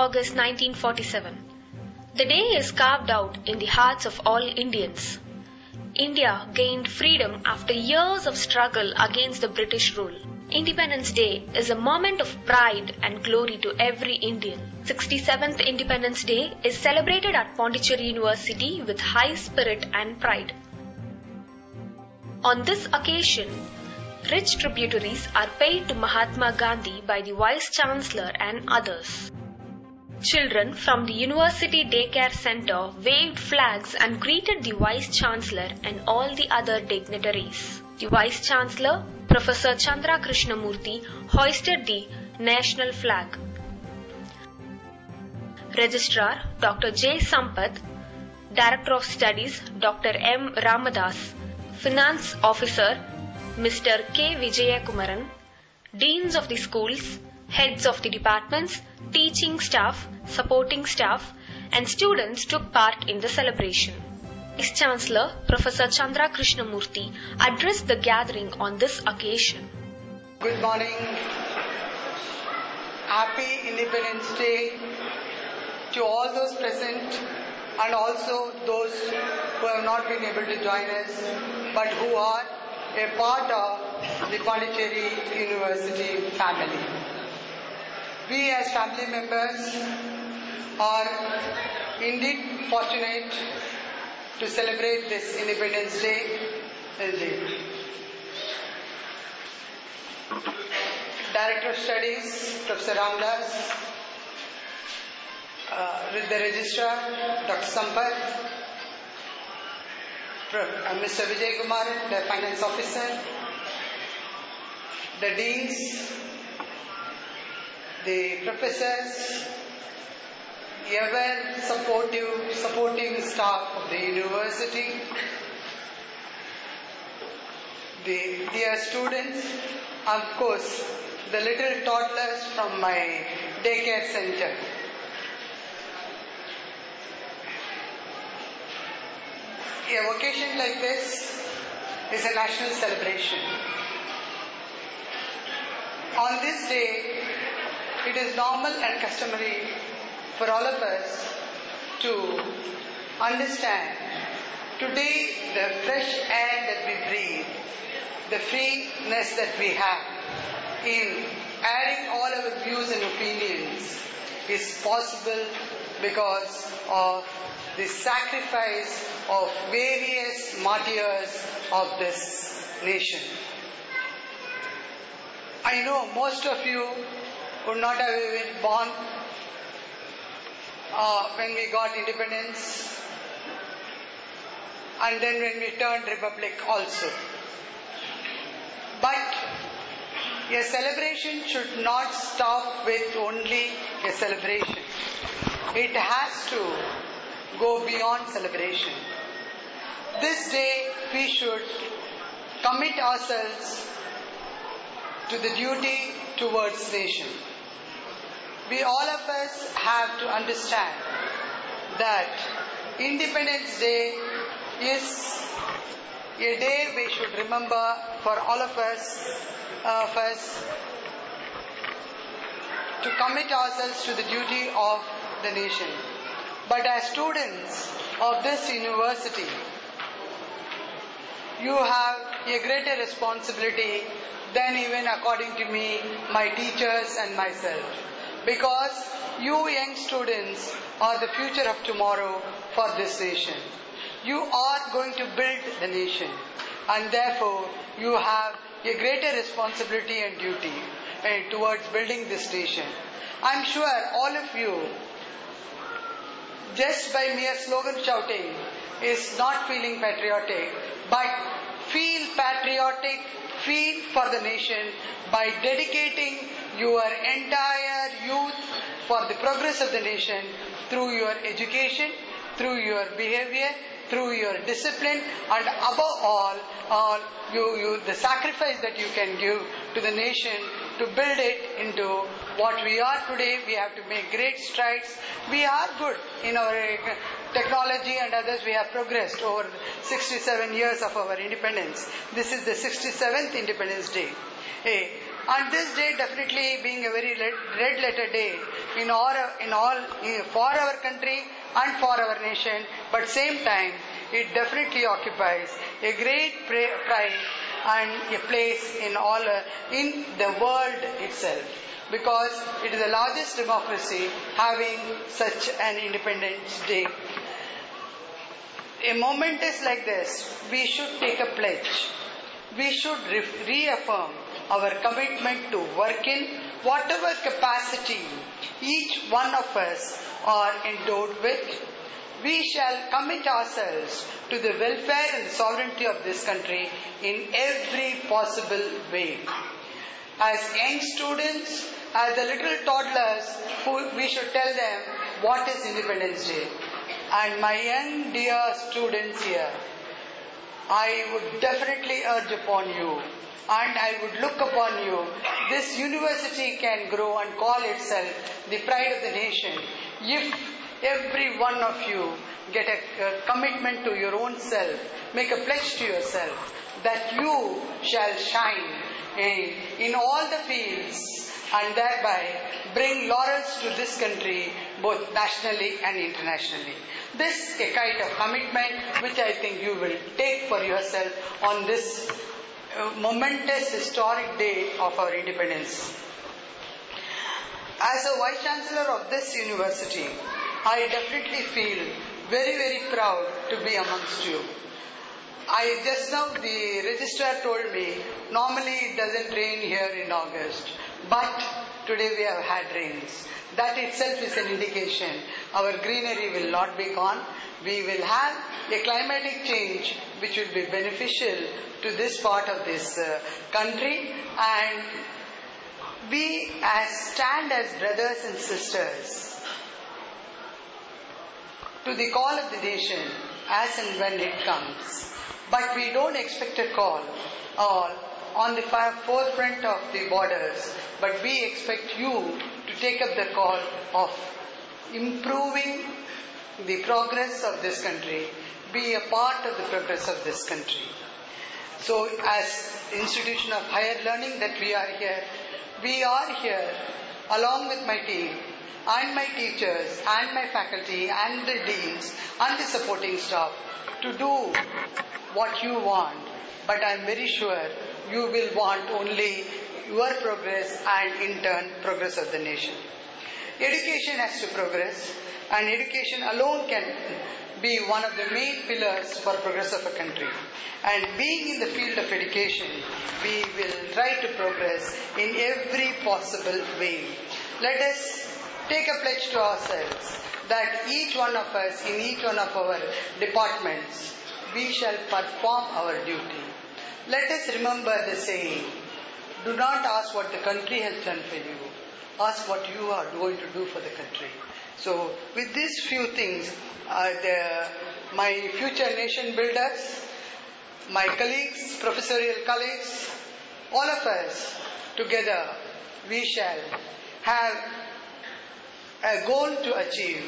August 1947. The day is carved out in the hearts of all Indians. India gained freedom after years of struggle against the British rule. Independence Day is a moment of pride and glory to every Indian. 67th Independence Day is celebrated at Pondicherry University with high spirit and pride. On this occasion, rich tributaries are paid to Mahatma Gandhi by the Vice Chancellor and others. Children from the University Daycare Center waved flags and greeted the Vice Chancellor and all the other dignitaries. The Vice Chancellor, Professor Chandra Krishnamurthy, hoisted the national flag. Registrar Dr. J. Sampath, Director of Studies Dr. M. Ramadas, Finance Officer Mr. K. Vijayakumaran, Deans of the schools, Heads of the departments, teaching staff, supporting staff, and students took part in the celebration. Vice Chancellor Professor Chandra Krishnamurthy addressed the gathering on this occasion. Good morning. Happy Independence Day to all those present and also those who have not been able to join us but who are a part of the Pondicherry University family. We as family members are indeed fortunate to celebrate this Independence Day indeed. Director of Studies, Professor Ramadas, with the Registrar, Dr. Sampath, Mr. Vijayakumaran, the Finance Officer, the Deans, the Professors, ever supporting staff of the University, the dear students, of course, the little toddlers from my daycare center. A occasion like this is a national celebration. On this day, it is normal and customary for all of us to understand today the fresh air that we breathe, the freeness that we have in airing all our views and opinions is possible because of the sacrifice of various martyrs of this nation. I know most of you would not have been born when we got independence and then when we turned republic also. But a celebration should not stop with only a celebration. It has to go beyond celebration. This day we should commit ourselves to the duty towards nation. We all of us have to understand that Independence Day is a day we should remember for all of us to commit ourselves to the duty of the nation. But as students of this university, you have a greater responsibility than even, according to me, my teachers and myself. Because you young students are the future of tomorrow for this nation. You are going to build the nation, and therefore you have a greater responsibility and duty towards building this nation. I am sure all of you, just by mere slogan shouting, is not feeling patriotic, but feel patriotic, feel for the nation by dedicating your entire youth for the progress of the nation through your education, through your behavior, through your discipline, and above all the sacrifice that you can give to the nation to build it into what we are today. We have to make great strides. We are good in our technology and others. We have progressed over 67 years of our independence. This is the 67th Independence Day. And this day definitely being a very red letter day for our country and for our nation, but same time it definitely occupies a great pride and a place in the world itself, because it is the largest democracy having such an Independence Day. A moment is like this, we should take a pledge. We should reaffirm our commitment to work in whatever capacity each one of us are endowed with. We shall commit ourselves to the welfare and sovereignty of this country in every possible way. As young students, as the little toddlers, we should tell them what is Independence Day. And my young dear students here, I would definitely urge upon you, and I would look upon you, this university can grow and call itself the pride of the nation if every one of you get a commitment to your own self, make a pledge to yourself that you shall shine in all the fields and thereby bring laurels to this country both nationally and internationally. This is a kind of commitment which I think you will take for yourself on this momentous historic day of our independence. As a Vice Chancellor of this university, I definitely feel very, very proud to be amongst you. Just now the registrar told me, normally it doesn't rain here in August, but today we have had rains. That itself is an indication our greenery will not be gone. We will have a climatic change which will be beneficial to this part of this country, and we stand as brothers and sisters to the call of the nation as and when it comes. But we don't expect a call on the forefront of the borders, but we expect you to take up the call of improving the progress of this country, be a part of the progress of this country. So as institution of higher learning that we are here along with my team and my teachers and my faculty and the deans and the supporting staff to do what you want, but I am very sure you will want only your progress and in turn progress of the nation. Education has to progress, and education alone can be one of the main pillars for progress of a country. And being in the field of education, we will try to progress in every possible way. Let us take a pledge to ourselves that each one of us in each one of our departments, we shall perform our duty. Let us remember the saying, do not ask what the country has done for you, ask what you are going to do for the country. So with these few things, my future nation builders, my colleagues, professorial colleagues, all of us together, we shall have a goal to achieve.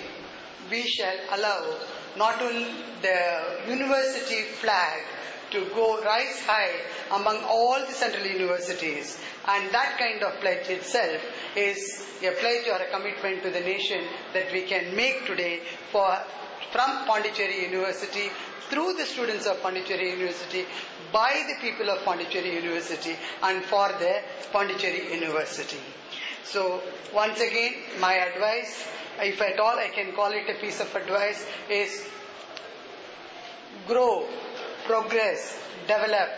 We shall allow not only the university flag to go rise high among all the central universities, and that kind of pledge itself is a pledge or a commitment to the nation that we can make today from Pondicherry University, through the students of Pondicherry University, by the people of Pondicherry University, and for the Pondicherry University. So once again, my advice, if at all I can call it a piece of advice, is grow, progress, develop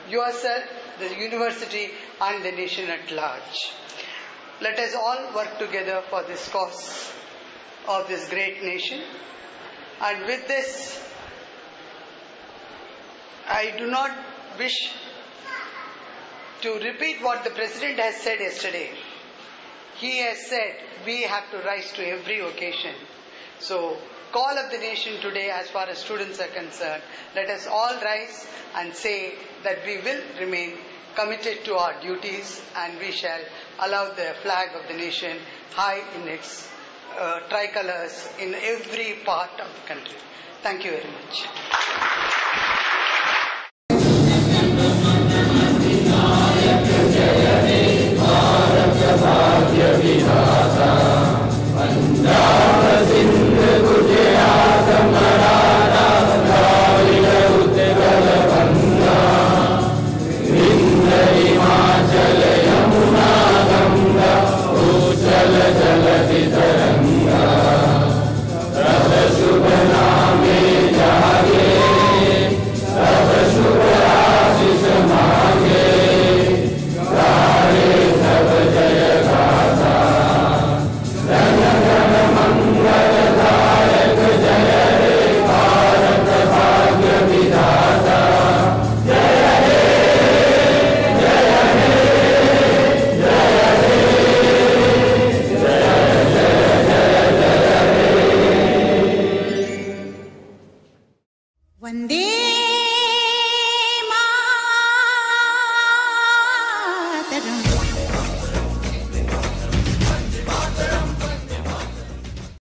yourself, the university and the nation at large. Let us all work together for this cause of this great nation. And with this, I do not wish to repeat what the President has said yesterday. He has said we have to rise to every occasion. So, call of the nation today as far as students are concerned, let us all rise and say that we will remain committed to our duties, and we shall allow the flag of the nation high in its tricolors in every part of the country. Thank you very much.